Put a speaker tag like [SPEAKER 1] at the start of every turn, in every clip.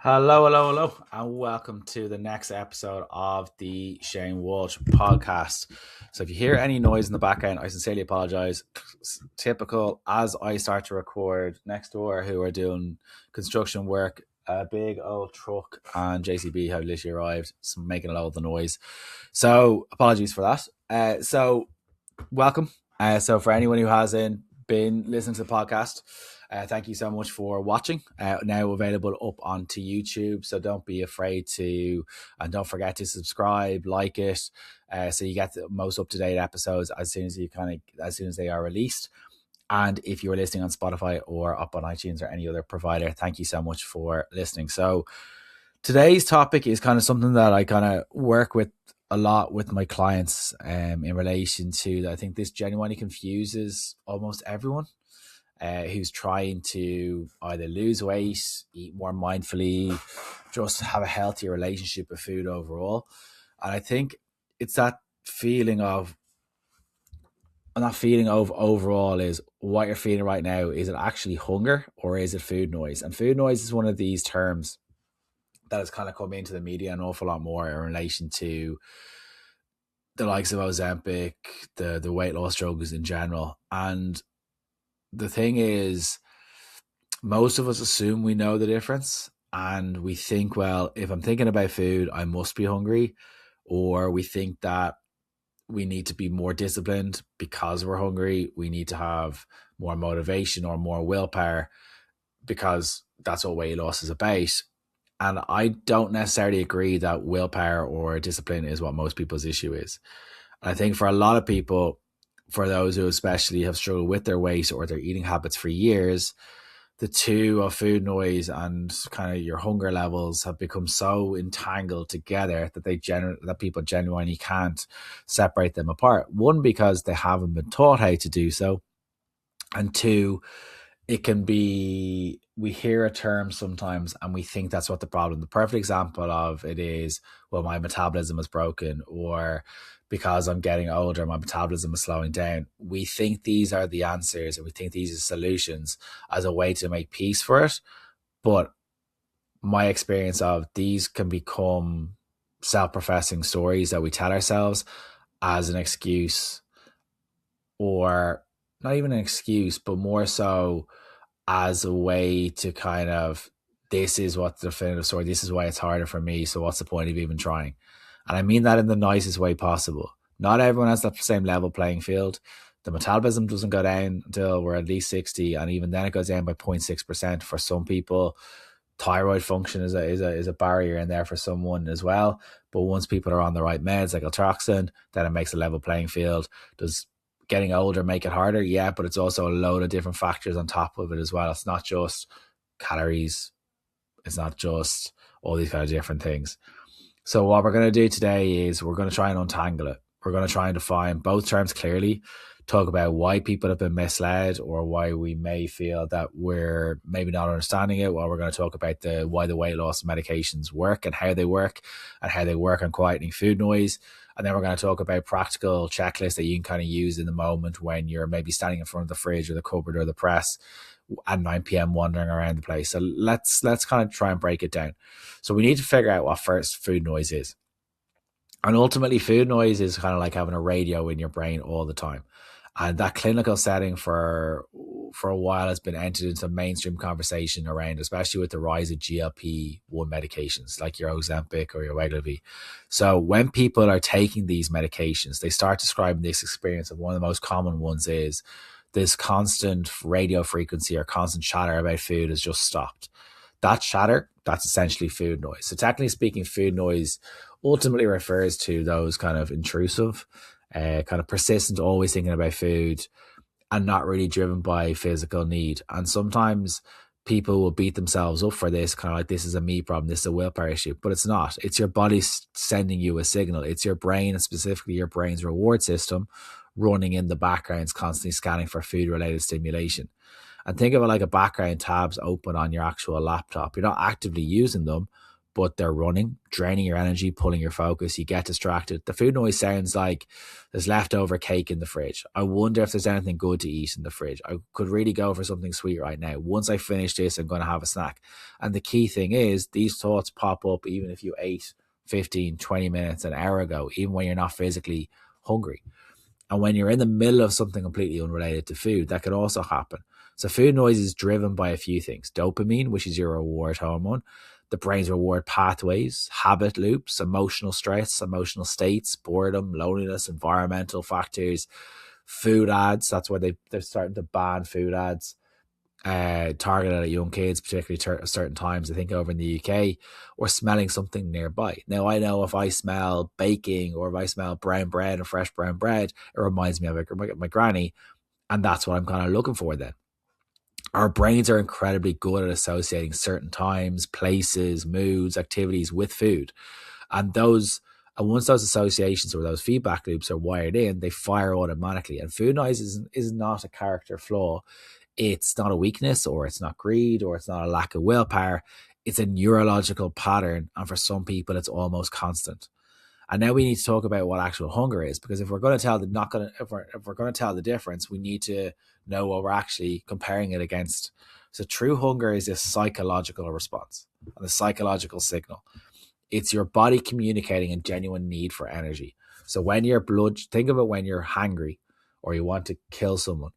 [SPEAKER 1] Hello, and welcome to the next episode of the Shane Walsh podcast. So, if you hear any noise in the background, I sincerely apologize. Typical as I start to record next door, who are doing construction work, a big old truck and JCB have literally arrived, so making a lot of the noise. So, apologies for that. Welcome. So, for anyone who hasn't been listening to the podcast, thank you so much for watching. Now available up onto YouTube, so don't be afraid to, and don't forget to subscribe, like it, so you get the most up to date episodes as soon as they are released. And if you're listening on Spotify or up on iTunes or any other provider, thank you so much for listening. So today's topic is kind of something that I kind of work with a lot with my clients in relation to. I think this genuinely confuses almost everyone who's trying to either lose weight, eat more mindfully, just have a healthier relationship with food overall. And I think it's that feeling of, and that feeling of overall is what you're feeling right now. Is it actually hunger or is it food noise? And food noise is one of these terms that has kind of come into the media an awful lot more in relation to the likes of Ozempic, the weight loss drugs in general. And the thing is, most of us assume we know the difference, and we think, well, if I'm thinking about food, I must be hungry, or we think that we need to be more disciplined because we're hungry. We need to have more motivation or more willpower because that's what weight loss is about. And I don't necessarily agree that willpower or discipline is what most people's issue is. And I think for a lot of people, for those who especially have struggled with their weight or their eating habits for years, the two of food noise and kind of your hunger levels have become so entangled together that that people genuinely can't separate them apart. One, because they haven't been taught how to do so, and two, it can be, we hear a term sometimes and we think that's what the problem. The perfect example of it is, well, my metabolism is broken, or because I'm getting older, my metabolism is slowing down. We think these are the answers and we think these are solutions as a way to make peace for it. But my experience of these can become self-professing stories that we tell ourselves as an excuse, or not even an excuse, but more so as a way to kind of, this is what the definitive story, this is why it's harder for me, so what's the point of even trying? And I mean that in the nicest way possible. Not everyone has that same level playing field. The metabolism doesn't go down until we're at least 60, and even then it goes down by 0.6% for some people. Thyroid function is a barrier in there for someone as well. But once people are on the right meds like Altroxin, then it makes a level playing field. Does getting older make it harder? Yeah, but it's also a load of different factors on top of it as well. It's not just calories. It's not just all these kind of different things. So what we're going to do today is we're going to try and untangle it. We're going to try and define both terms clearly, talk about why people have been misled or why we may feel that we're maybe not understanding it. Well, we're going to talk about why the weight loss medications work and how they work on quieting food noise. And then we're going to talk about practical checklists that you can kind of use in the moment when you're maybe standing in front of the fridge or the cupboard or the press at 9 p.m. wandering around the place. So let's kind of try and break it down. So we need to figure out what first food noise is. And ultimately, food noise is kind of like having a radio in your brain all the time. And that clinical setting for a while has been entered into mainstream conversation around, especially with the rise of GLP-1 medications like your Ozempic or your Wegovy. So when people are taking these medications, they start describing this experience of one of the most common ones is this constant radio frequency or constant chatter about food has just stopped. That chatter, that's essentially food noise. So technically speaking, food noise ultimately refers to those kind of intrusive, kind of persistent, always thinking about food and not really driven by physical need. And sometimes people will beat themselves up for this, kind of like, this is a me problem, this is a willpower issue, but it's not. It's your body sending you a signal. It's your brain, and specifically your brain's reward system, running in the background, constantly scanning for food-related stimulation. And think of it like a background tabs open on your actual laptop. You're not actively using them, but they're running, draining your energy, pulling your focus. You get distracted. The food noise sounds like there's leftover cake in the fridge. I wonder if there's anything good to eat in the fridge. I could really go for something sweet right now. Once I finish this, I'm going to have a snack. And the key thing is these thoughts pop up even if you ate 15, 20 minutes, an hour ago, even when you're not physically hungry. And when you're in the middle of something completely unrelated to food, that can also happen. So food noise is driven by a few things. Dopamine, which is your reward hormone, the brain's reward pathways, habit loops, emotional stress, emotional states, boredom, loneliness, environmental factors, food ads. That's why they're starting to ban food ads targeted at young kids, particularly certain times, I think over in the UK, or smelling something nearby. Now, I know if I smell baking or if I smell brown bread and fresh brown bread, it reminds me of my granny, and that's what I'm kind of looking for then. Our brains are incredibly good at associating certain times, places, moods, activities with food. And once those associations or those feedback loops are wired in, they fire automatically. And food noise is not a character flaw. It's not a weakness, or it's not greed, or it's not a lack of willpower. It's a neurological pattern. And for some people, it's almost constant. And now we need to talk about what actual hunger is, because if we're going to tell if we're going to tell the difference, we need to know what we're actually comparing it against. So true hunger is a psychological response and a psychological signal. It's your body communicating a genuine need for energy. So when think of it when you're hungry or you want to kill someone.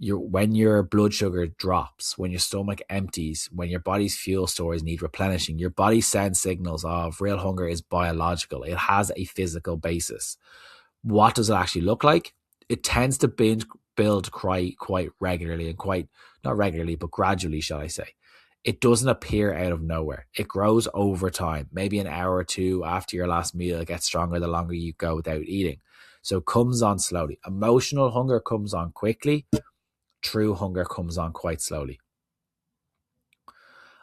[SPEAKER 1] When your blood sugar drops, when your stomach empties, when your body's fuel stores need replenishing, your body sends signals of real hunger is biological. It has a physical basis. What does it actually look like? It tends to build quite regularly and not regularly, but gradually, shall I say. It doesn't appear out of nowhere. It grows over time. Maybe an hour or two after your last meal, it gets stronger the longer you go without eating. So it comes on slowly. Emotional hunger comes on quickly. True hunger comes on quite slowly.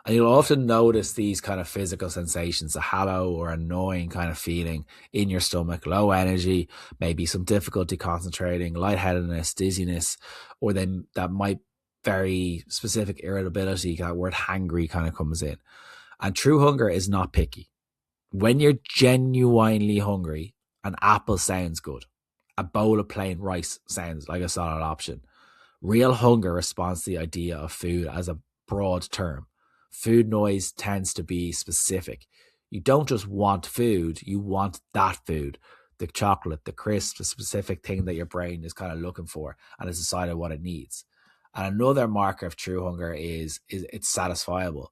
[SPEAKER 1] And you'll often notice these kind of physical sensations, a hollow or annoying kind of feeling in your stomach, low energy, maybe some difficulty concentrating, lightheadedness, dizziness, or then that might very specific irritability, that word hangry kind of comes in. And true hunger is not picky. When you're genuinely hungry, an apple sounds good. A bowl of plain rice sounds like a solid option. Real hunger responds to the idea of food as a broad term. Food noise tends to be specific. You don't just want food, you want that food. The chocolate, the crisp, the specific thing that your brain is kind of looking for and has decided what it needs. And another marker of true hunger is it's satisfiable.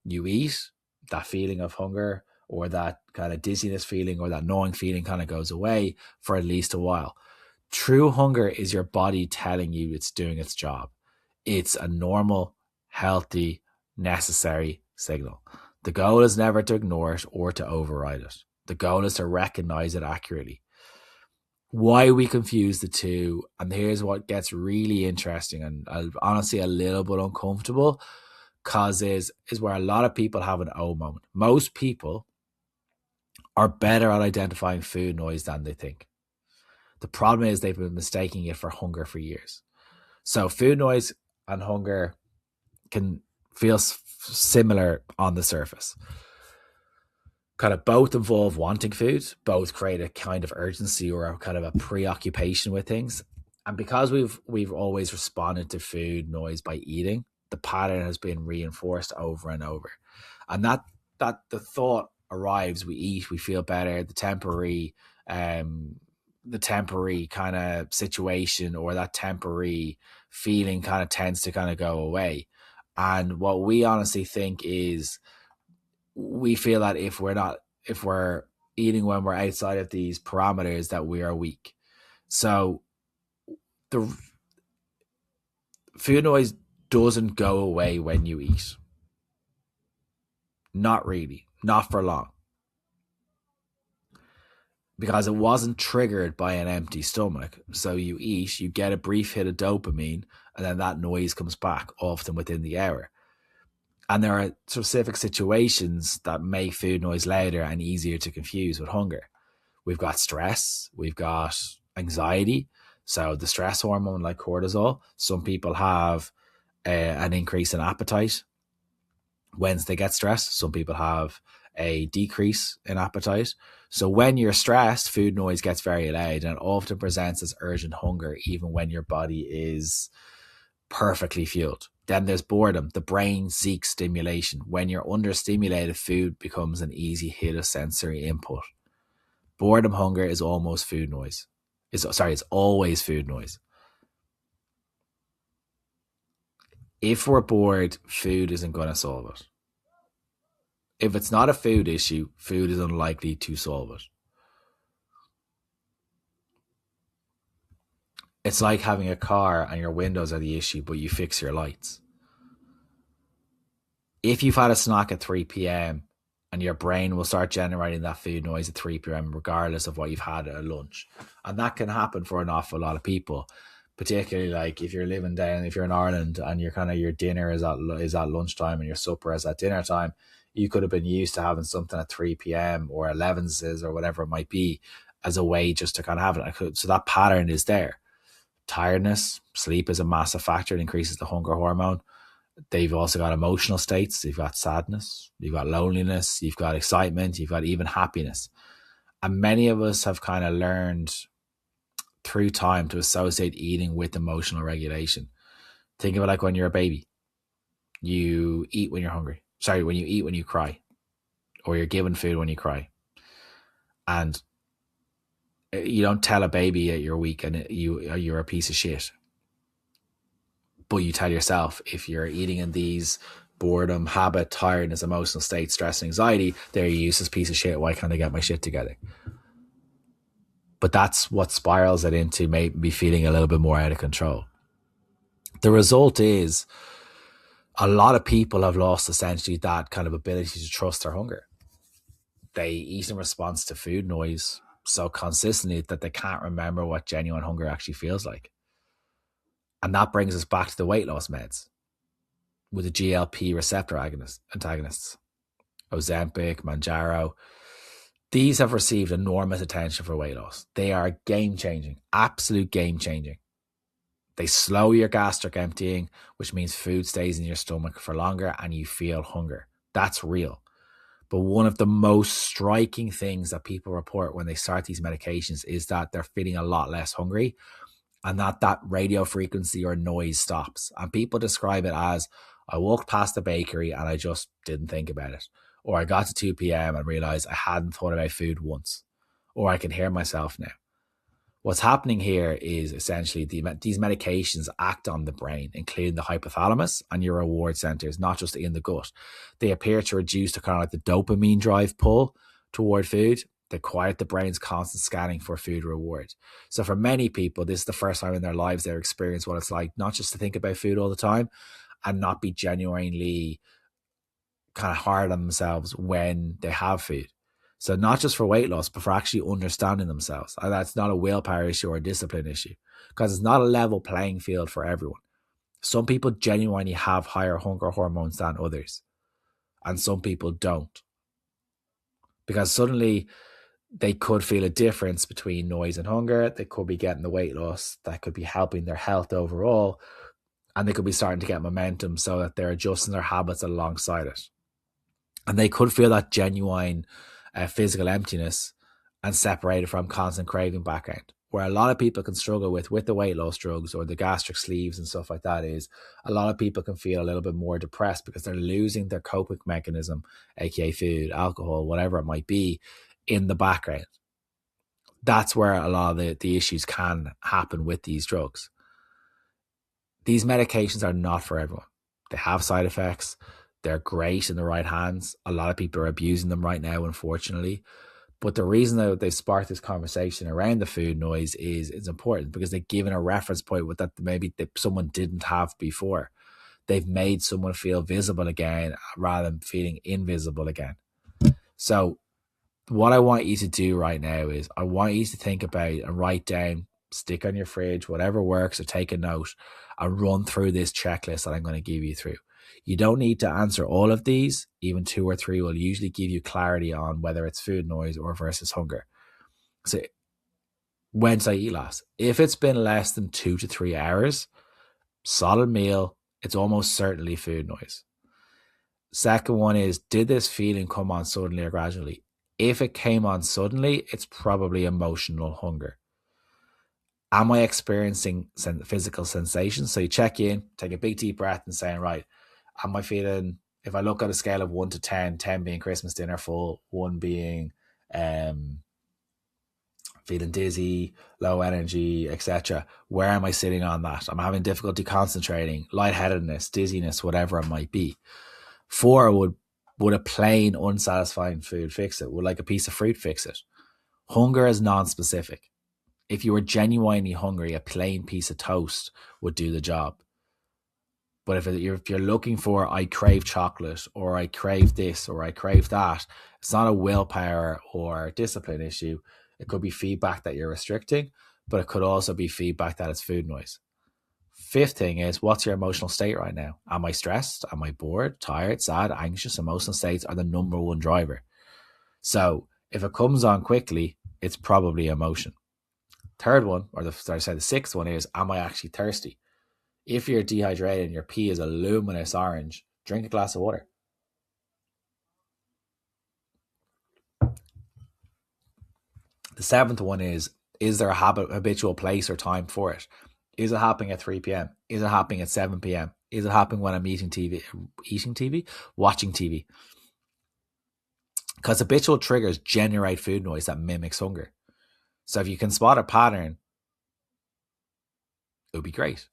[SPEAKER 1] You eat, that feeling of hunger or that kind of dizziness feeling or that gnawing feeling kind of goes away for at least a while. True hunger is your body telling you it's doing its job. It's a normal, healthy, necessary signal. The goal is never to ignore it or to override it. The goal is to recognize it accurately. Why we confuse the two, and here's what gets really interesting and honestly a little bit uncomfortable, because is where a lot of people have an oh moment. Most people are better at identifying food noise than they think. The problem is they've been mistaking it for hunger for years. So food noise and hunger can feel similar on the surface. Kind of both involve wanting food, both create a kind of urgency or a kind of a preoccupation with things. And because we've always responded to food noise by eating, the pattern has been reinforced over and over. And that the thought arrives, we eat, we feel better, the temporary kind of situation or that temporary feeling kind of tends to kind of go away. And what we honestly think is we feel that if we're eating when we're outside of these parameters, that we are weak. So the food noise doesn't go away when you eat. Not really, not for long. Because it wasn't triggered by an empty stomach. So you eat, you get a brief hit of dopamine, and then that noise comes back, often within the hour. And there are specific situations that make food noise louder and easier to confuse with hunger. We've got stress, we've got anxiety. So the stress hormone like cortisol, some people have an increase in appetite. When they get stressed, some people have a decrease in appetite. So when you're stressed, food noise gets very loud and it often presents as urgent hunger, even when your body is perfectly fueled. Then there's boredom. The brain seeks stimulation. When you're understimulated, food becomes an easy hit of sensory input. Boredom hunger is almost food noise. It's always food noise. If we're bored, food isn't going to solve it. If it's not a food issue, food is unlikely to solve it. It's like having a car and your windows are the issue, but you fix your lights. If you've had a snack at 3 p.m. and your brain will start generating that food noise at 3 p.m. regardless of what you've had at lunch. And that can happen for an awful lot of people, particularly like if you're living down, if you're in Ireland and your dinner is at lunchtime and your supper is at dinner time, you could have been used to having something at 3 p.m. or 11's or whatever it might be as a way just to kind of have it. So that pattern is there. Tiredness, sleep is a massive factor. It increases the hunger hormone. They've also got emotional states. You've got sadness, you've got loneliness, you've got excitement, you've got even happiness. And many of us have kind of learned through time to associate eating with emotional regulation. Think of it like when you're a baby. You eat when you're hungry. When you eat when you cry. Or you're given food when you cry. And you don't tell a baby that you're weak and you're a piece of shit. But you tell yourself, if you're eating in these boredom, habit, tiredness, emotional state, stress, and anxiety, they're a useless piece of shit. Why can't I get my shit together? But that's what spirals it into maybe feeling a little bit more out of control. The result is a lot of people have lost essentially that kind of ability to trust their hunger. They eat in response to food noise so consistently that they can't remember what genuine hunger actually feels like. And that brings us back to the weight loss meds with the GLP receptor antagonists, Ozempic, Mounjaro. These have received enormous attention for weight loss. They are game-changing, absolute game-changing. They slow your gastric emptying, which means food stays in your stomach for longer and you feel hunger. That's real. But one of the most striking things that people report when they start these medications is that they're feeling a lot less hungry and that radio frequency or noise stops. And people describe it as, I walked past the bakery and I just didn't think about it. Or I got to 2 p.m. and realized I hadn't thought about food once. Or I can hear myself now. What's happening here is essentially these medications act on the brain, including the hypothalamus and your reward centers, not just in the gut. They appear to reduce the kind of like the dopamine drive pull toward food. They quiet the brain's constant scanning for food reward. So for many people, this is the first time in their lives they've experienced what it's like not just to think about food all the time and not be genuinely kind of hard on themselves when they have food. So not just for weight loss, but for actually understanding themselves. And that's not a willpower issue or a discipline issue because it's not a level playing field for everyone. Some people genuinely have higher hunger hormones than others. And some people don't. Because suddenly they could feel a difference between noise and hunger. They could be getting the weight loss that could be helping their health overall. And they could be starting to get momentum so that they're adjusting their habits alongside it. And they could feel that genuine physical emptiness and separated from constant craving background. Where a lot of people can struggle with the weight loss drugs or the gastric sleeves and stuff like that is a lot of people can feel a little bit more depressed because they're losing their coping mechanism, aka food, alcohol, whatever it might be, in the background. That's where a lot of the issues can happen with these drugs. These medications are not for everyone. They have side effects. They're great in the right hands. A lot of people are abusing them right now, unfortunately. But the reason that they've sparked this conversation around the food noise is it's important because they've given a reference point with that maybe someone didn't have before. They've made someone feel visible again rather than feeling invisible again. So what I want you to do right now is I want you to think about and write down, stick on your fridge, whatever works, or take a note and run through this checklist that I'm going to give you through. You don't need to answer all of these. Even 2 or 3 will usually give you clarity on whether it's food noise or versus hunger. So when did I eat last? If it's been less than 2 to 3 hours, solid meal, it's almost certainly food noise. Second one is, did this feeling come on suddenly or gradually? If it came on suddenly, it's probably emotional hunger. Am I experiencing physical sensations? So you check in, take a big deep breath and saying, right, am I feeling, if I look at a scale of 1 to 10, 10 being Christmas dinner full, 1 being feeling dizzy, low energy, etc. Where am I sitting on that? I'm having difficulty concentrating, lightheadedness, dizziness, whatever it might be. 4, would a plain unsatisfying food fix it? Would like a piece of fruit fix it? Hunger is non-specific. If you were genuinely hungry, a plain piece of toast would do the job. But if you're looking for, I crave chocolate, or I crave this, or I crave that, it's not a willpower or discipline issue. It could be feedback that you're restricting, but it could also be feedback that it's food noise. 5th thing is, what's your emotional state right now? Am I stressed? Am I bored, tired, sad, anxious? Emotional states are the number 1 driver. So if it comes on quickly, it's probably emotion. 3rd one, or the 6th one is, am I actually thirsty? If you're dehydrated and your pee is a luminous orange, drink a glass of water. The 7th one is there a habitual place or time for it? Is it happening at 3 p.m.? Is it happening at 7 p.m.? Is it happening when I'm watching TV? Because habitual triggers generate food noise that mimics hunger. So if you can spot a pattern, it would be great.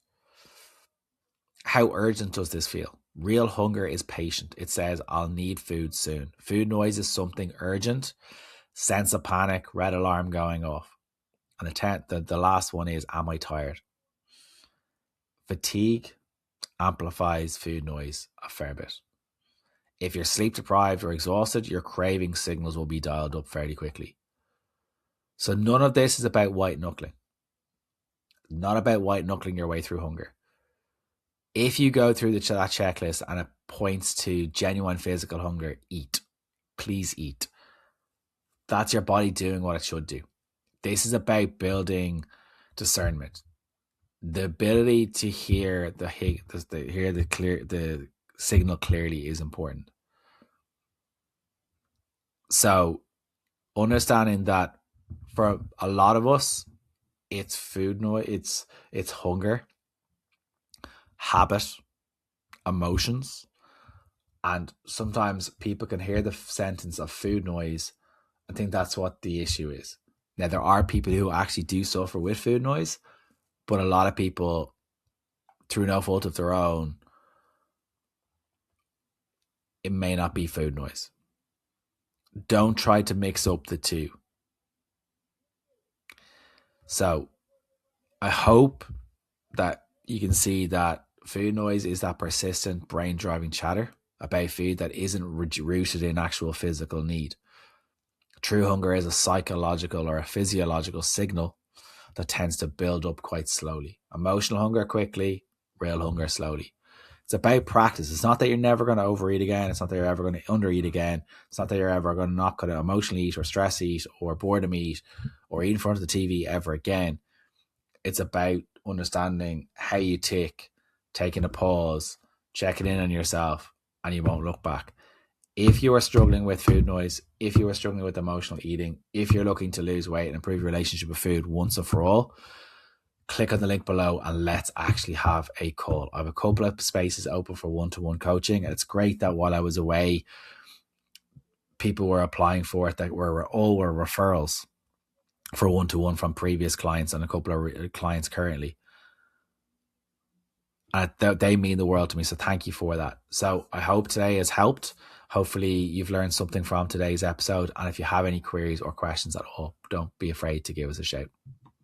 [SPEAKER 1] How urgent does this feel? Real hunger is patient. It says, I'll need food soon. Food noise is something urgent. Sense of panic, red alarm going off. And the last one is, am I tired? Fatigue amplifies food noise a fair bit. If you're sleep deprived or exhausted, your craving signals will be dialed up fairly quickly. So none of this is about white knuckling. Not about white knuckling your way through hunger. If you go through that checklist and it points to genuine physical hunger, eat. Please eat. That's your body doing what it should do. This is about building discernment. The ability to hear the signal clearly is important. So understanding that for a lot of us, it's food noise, it's hunger, habit, emotions, and sometimes people can hear the sentence of food noise and think that's what the issue is. Now, there are people who actually do suffer with food noise, but a lot of people, through no fault of their own, it may not be food noise. Don't try to mix up the two. So I hope that you can see that food noise is that persistent brain driving chatter about food that isn't rooted in actual physical need. True hunger is a psychological or a physiological signal that tends to build up quite slowly. Emotional hunger quickly, real hunger slowly. It's about practice. It's not that you're never going to overeat again. It's not that you're ever going to undereat again. It's not that you're ever going to not going to emotionally eat or stress eat or boredom eat or eat in front of the TV ever again. It's about understanding how you tick, taking a pause, checking in on yourself, and you won't look back. If you are struggling with food noise, if you are struggling with emotional eating, if you're looking to lose weight and improve your relationship with food once and for all, click on the link below and let's actually have a call. I have a couple of spaces open for one-to-one coaching. And it's great that while I was away, people were applying for it that were referrals for one-to-one from previous clients and a couple of clients currently. They mean the world to me. So thank you for that. So I hope today has helped. Hopefully you've learned something from today's episode. And if you have any queries or questions at all, don't be afraid to give us a shout.